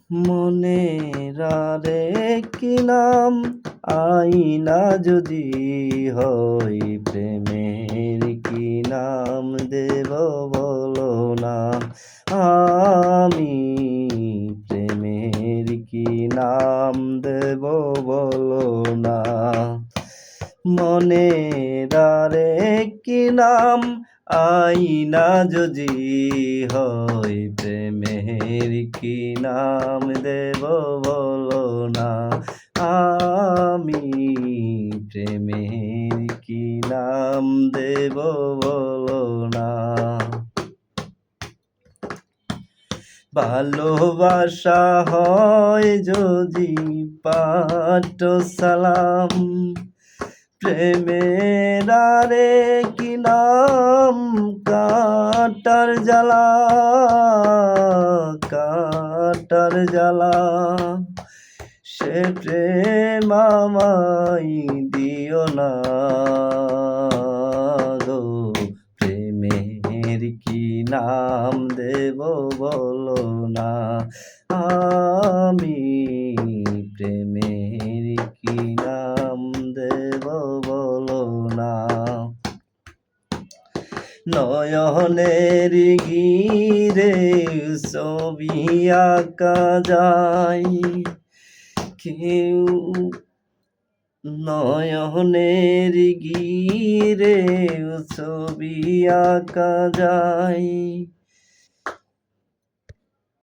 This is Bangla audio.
মনের আরেকটি নাম আইনা যদি হয়, প্রেমের কি নাম দেব বলো না। আমি প্রেমের কি নাম দেব বলো না। মনের আরেকটি নাম আইনা যদি হয়, প্রেমের কি নাম দেব বলো না। আমি প্রেমের কি নাম দেব বলো না। ভালোবাসা হয় যদি পাঠশালাম, প্রেমের আরেকটি নাম কাটার জ্বালা, কাটার জ্বালা। সে প্রেম আমায় দিও না গো, প্রেমের কি নাম দেব বলো না। আমি প্রেমের কি নাম দেব বলো না। নয়নের গিরে ছবি আঁকা যায়, কেউ নয়নের গিরে ছবি আঁকা যায়।